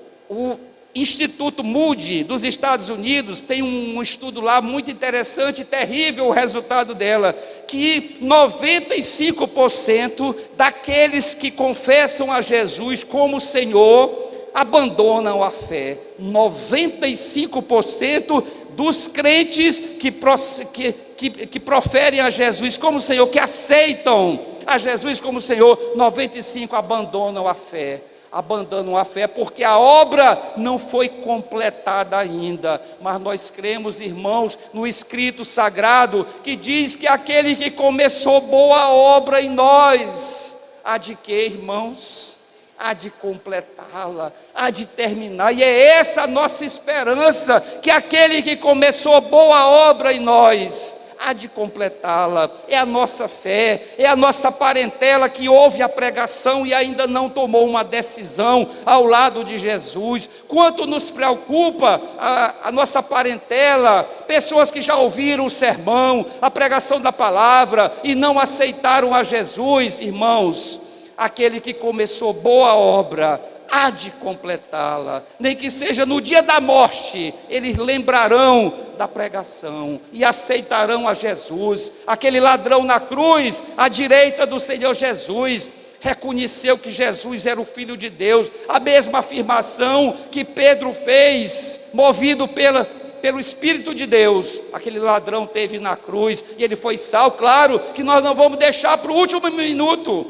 Instituto Moody dos Estados Unidos tem um estudo lá muito interessante, terrível o resultado dela, que 95% daqueles que confessam a Jesus como Senhor abandonam a fé. 95% dos crentes que proferem a Jesus como Senhor, que aceitam a Jesus como Senhor, 95% abandonam a fé. Abandonam a fé porque a obra não foi completada ainda. Mas nós cremos, irmãos, no Escrito Sagrado, que diz que aquele que começou boa obra em nós, há de quê, irmãos? Há de completá-la, há de terminar. E é essa a nossa esperança, que aquele que começou boa obra em nós há de completá-la. É a nossa fé, é a nossa parentela que ouve a pregação e ainda não tomou uma decisão ao lado de Jesus. Quanto nos preocupa a nossa parentela, pessoas que já ouviram o sermão, a pregação da palavra e não aceitaram a Jesus. Irmãos, aquele que começou boa obra há de completá-la, nem que seja no dia da morte, eles lembrarão da pregação e aceitarão a Jesus. Aquele ladrão na cruz, à direita do Senhor Jesus, reconheceu que Jesus era o Filho de Deus, a mesma afirmação que Pedro fez, movido pelo Espírito de Deus. Aquele ladrão teve na cruz e ele foi salvo. Claro que nós não vamos deixar para o último minuto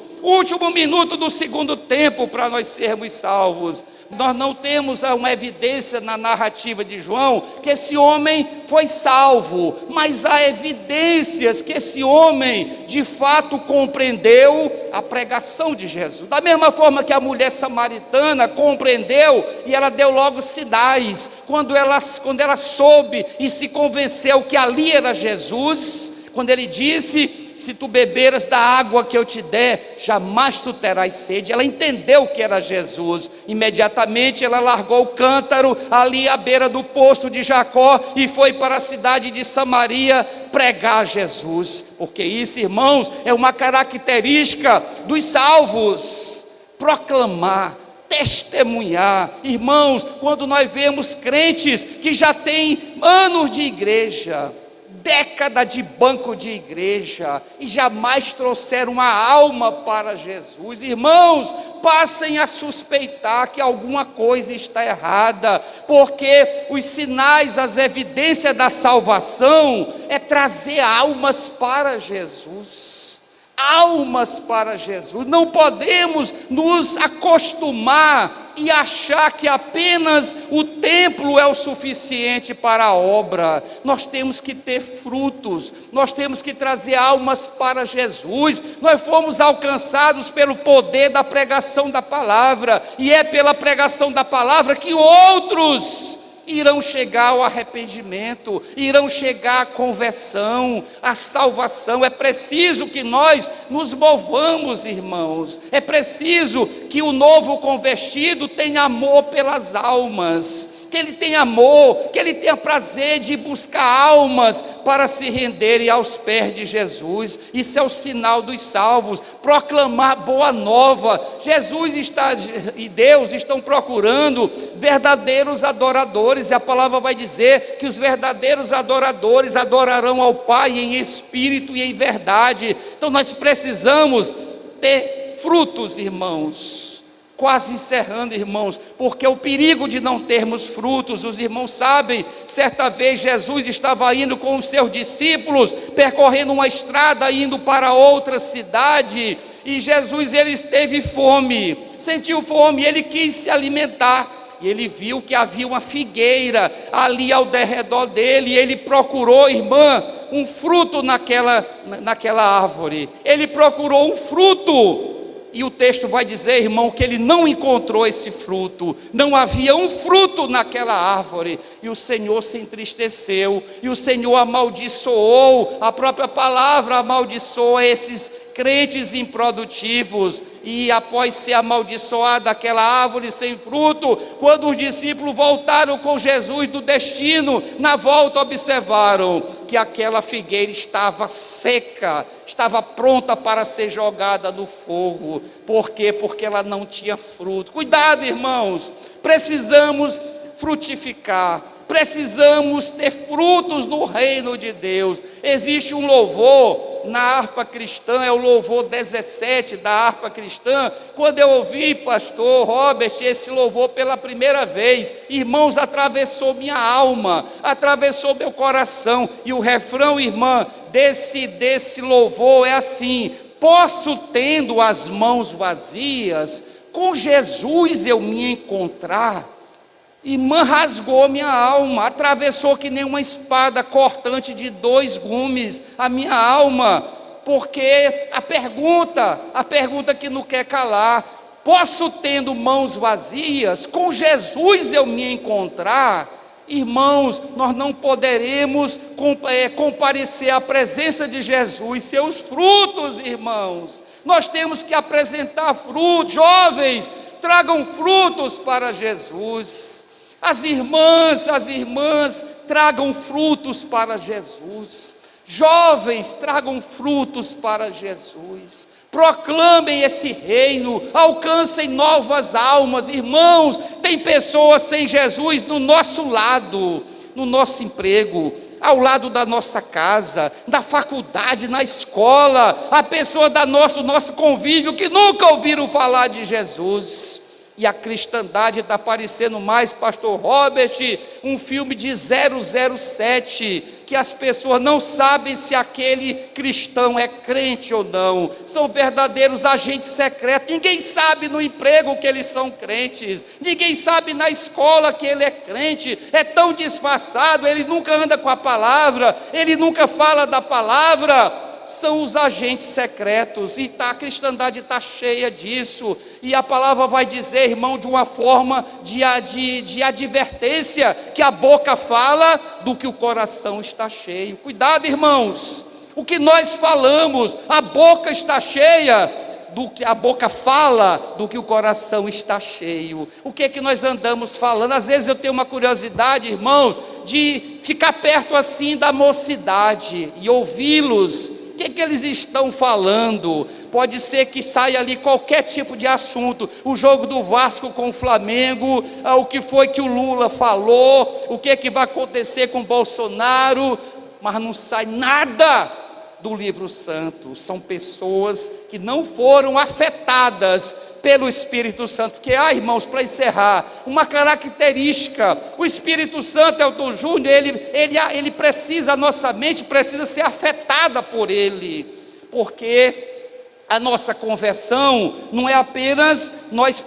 do segundo tempo para nós sermos salvos. Nós não temos uma evidência na narrativa de João que esse homem foi salvo, mas há evidências que esse homem de fato compreendeu a pregação de Jesus. Da mesma forma que a mulher samaritana compreendeu e ela deu logo sinais, quando ela soube e se convenceu que ali era Jesus, quando ele disse: se tu beberas da água que eu te der, jamais tu terás sede. Ela entendeu que era Jesus. Imediatamente ela largou o cântaro ali à beira do poço de Jacó e foi para a cidade de Samaria pregar Jesus. Porque isso, irmãos, é uma característica dos salvos: proclamar, testemunhar. Irmãos, quando nós vemos crentes que já têm anos de igreja, década de banco de igreja, e jamais trouxeram uma alma para Jesus, irmãos, passem a suspeitar que alguma coisa está errada, porque os sinais, as evidências da salvação é trazer almas para Jesus. Almas para Jesus. Não podemos nos acostumar e achar que apenas o templo é o suficiente para a obra. Nós temos que ter frutos, nós temos que trazer almas para Jesus. Nós fomos alcançados pelo poder da pregação da palavra, e é pela pregação da palavra que outros irão chegar ao arrependimento, irão chegar à conversão, à salvação. É preciso que nós nos movamos, irmãos. É preciso que o novo convertido tenha amor pelas almas, que ele tenha amor, que ele tenha prazer de buscar almas para se renderem aos pés de Jesus. Isso é o sinal dos salvos, proclamar boa nova. Jesus e Deus estão procurando verdadeiros adoradores, e a palavra vai dizer que os verdadeiros adoradores adorarão ao Pai em espírito e em verdade. Então nós precisamos ter frutos, irmãos. Quase encerrando, irmãos, porque o perigo de não termos frutos, os irmãos sabem, certa vez Jesus estava indo com os seus discípulos, percorrendo uma estrada, indo para outra cidade, e Jesus, ele teve fome, sentiu fome, ele quis se alimentar, e ele viu que havia uma figueira ali ao derredor dele, e ele procurou, irmã, um fruto naquela árvore, ele procurou um fruto E o texto vai dizer, irmão, que ele não encontrou esse fruto, não havia um fruto naquela árvore, e o Senhor se entristeceu, e o Senhor amaldiçoou, a própria palavra amaldiçoa esses crentes improdutivos, e após ser amaldiçoada aquela árvore sem fruto, quando os discípulos voltaram com Jesus do destino, na volta observaram que aquela figueira estava seca, estava pronta para ser jogada no fogo. Por quê? Porque ela não tinha fruto. Cuidado, irmãos, precisamos frutificar, precisamos ter frutos no reino de Deus. Existe um louvor na harpa cristã, é o louvor 17 da harpa cristã. Quando eu ouvi, pastor Robert, esse louvor pela primeira vez, irmãos, atravessou minha alma, atravessou meu coração, e o refrão, irmã, desse louvor é assim: posso, tendo as mãos vazias, com Jesus eu me encontrar. Irmã, rasgou minha alma, atravessou que nem uma espada cortante de 2 gumes a minha alma, porque a pergunta que não quer calar: posso, tendo mãos vazias, com Jesus eu me encontrar? Irmãos, nós não poderemos comparecer à presença de Jesus, seus frutos, irmãos, nós temos que apresentar frutos. Jovens, tragam frutos para Jesus. As irmãs, tragam frutos para Jesus. Jovens, tragam frutos para Jesus. Proclamem esse reino, alcancem novas almas. Irmãos, tem pessoas sem Jesus no nosso lado, no nosso emprego, ao lado da nossa casa, da faculdade, na escola, a pessoa do nosso convívio que nunca ouviram falar de Jesus. E a cristandade está parecendo mais, pastor Robert, um filme de 007, que as pessoas não sabem se aquele cristão é crente ou não, são verdadeiros agentes secretos. Ninguém sabe no emprego que eles são crentes, ninguém sabe na escola que ele é crente, é tão disfarçado, ele nunca anda com a palavra, ele nunca fala da palavra. São os agentes secretos, e a cristandade está cheia disso, e a palavra vai dizer, irmão, de uma forma de advertência, que a boca fala do que o coração está cheio. Cuidado, irmãos, o que nós falamos, a boca está cheia, do que a boca fala, do que o coração está cheio. O que é que nós andamos falando? Às vezes eu tenho uma curiosidade, irmãos, de ficar perto assim da mocidade, e ouvi-los. O que eles estão falando? Pode ser que saia ali qualquer tipo de assunto, o jogo do Vasco com o Flamengo, o que foi que o Lula falou, o que é que vai acontecer com o Bolsonaro, mas não sai nada do livro santo. São pessoas que não foram afetadas pelo Espírito Santo. Porque, irmãos, para encerrar, uma característica, o Espírito Santo, Elton Júnior, ele precisa, a nossa mente precisa ser afetada por ele, porque a nossa conversão não é apenas, nós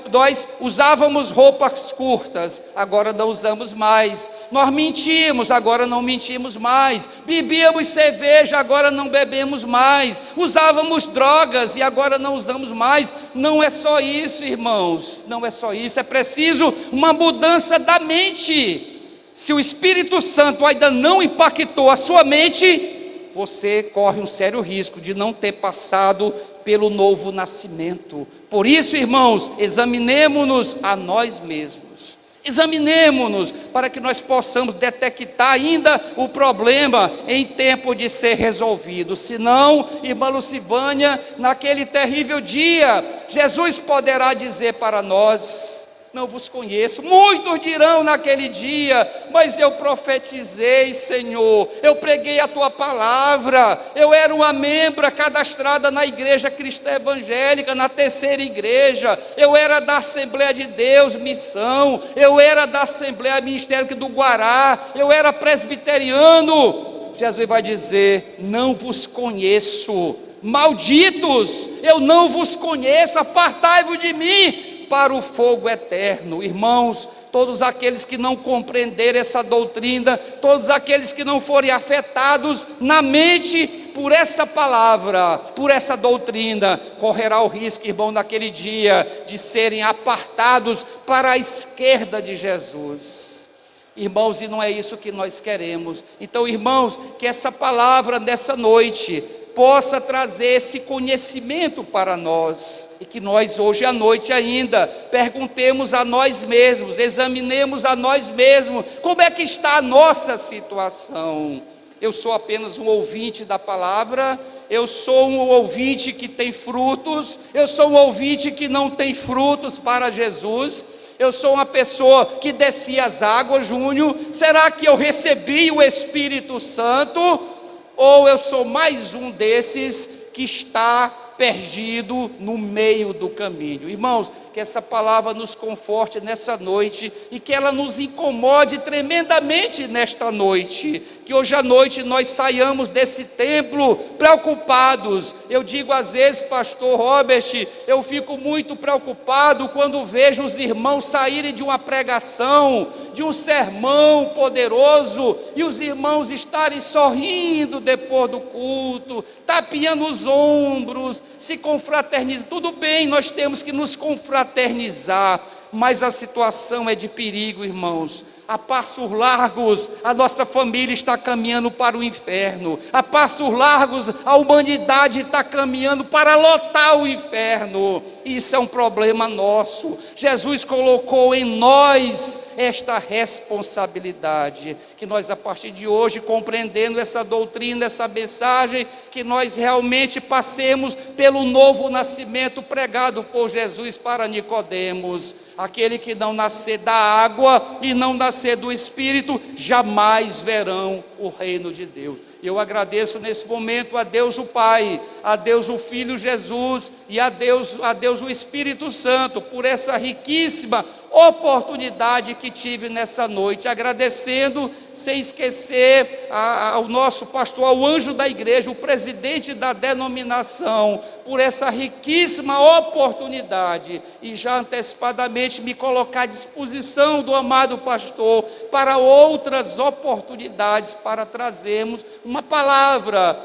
usávamos roupas curtas, agora não usamos mais, nós mentíamos, agora não mentimos mais, bebíamos cerveja, agora não bebemos mais, usávamos drogas e agora não usamos mais. Não é só isso, irmãos, não é só isso, é preciso uma mudança da mente. Se o Espírito Santo ainda não impactou a sua mente, você corre um sério risco de não ter passado pelo novo nascimento. Por isso, irmãos, examinemo-nos a nós mesmos. Examinemo-nos para que nós possamos detectar ainda o problema em tempo de ser resolvido. Senão, irmã Lucivânia, naquele terrível dia, Jesus poderá dizer para nós: não vos conheço. Muitos dirão naquele dia: mas eu profetizei, Senhor, eu preguei a tua palavra, eu era uma membra cadastrada na igreja cristã evangélica, na terceira igreja, eu era da Assembleia de Deus, missão, eu era da Assembleia Ministério do Guará, eu era presbiteriano. Jesus vai dizer: não vos conheço, malditos, eu não vos conheço, apartai-vos de mim para o fogo eterno. Irmãos, todos aqueles que não compreenderem essa doutrina, todos aqueles que não forem afetados na mente por essa palavra, por essa doutrina, correrá o risco, irmão, naquele dia, de serem apartados para a esquerda de Jesus. Irmãos, e não é isso que nós queremos. Então, irmãos, que essa palavra nessa noite possa trazer esse conhecimento para nós, e que nós hoje à noite ainda perguntemos a nós mesmos, examinemos a nós mesmos, como é que está a nossa situação. Eu sou apenas um ouvinte da palavra, eu sou um ouvinte que tem frutos, eu sou um ouvinte que não tem frutos para Jesus, eu sou uma pessoa que desci as águas, Júnior, será que eu recebi o Espírito Santo? Ou eu sou mais um desses que está perdido no meio do caminho? Irmãos, que essa palavra nos conforte nessa noite e que ela nos incomode tremendamente nesta noite, que hoje à noite nós saiamos desse templo preocupados. Eu digo às vezes, pastor Robert, eu fico muito preocupado quando vejo os irmãos saírem de uma pregação, de um sermão poderoso, e os irmãos estarem sorrindo depois do culto, tapeando os ombros, se confraternizando. Tudo bem, nós temos que nos confraternizar, mas a situação é de perigo, irmãos. A passos largos, a nossa família está caminhando para o inferno. A passos largos, a humanidade está caminhando para lotar o inferno. Isso é um problema nosso. Jesus colocou em nós esta responsabilidade. Que nós, a partir de hoje, compreendendo essa doutrina, essa mensagem, que nós realmente passemos pelo novo nascimento pregado por Jesus para Nicodemos. Aquele que não nascer da água e não nascer do Espírito, jamais verão o reino de Deus. Eu agradeço nesse momento a Deus o Pai, a Deus o Filho Jesus e a Deus o Espírito Santo por essa riquíssima oportunidade que tive nessa noite, agradecendo sem esquecer ao nosso pastor, ao anjo da igreja, o presidente da denominação, por essa riquíssima oportunidade, e já antecipadamente me colocar à disposição do amado pastor para outras oportunidades, para trazermos uma palavra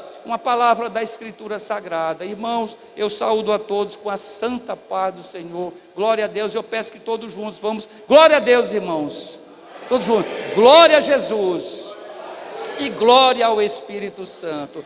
da Escritura Sagrada. Irmãos, eu saúdo a todos com a santa paz do Senhor. Glória a Deus. Eu peço que todos juntos vamos. Glória a Deus, irmãos. Todos juntos. Glória a Jesus. E glória ao Espírito Santo.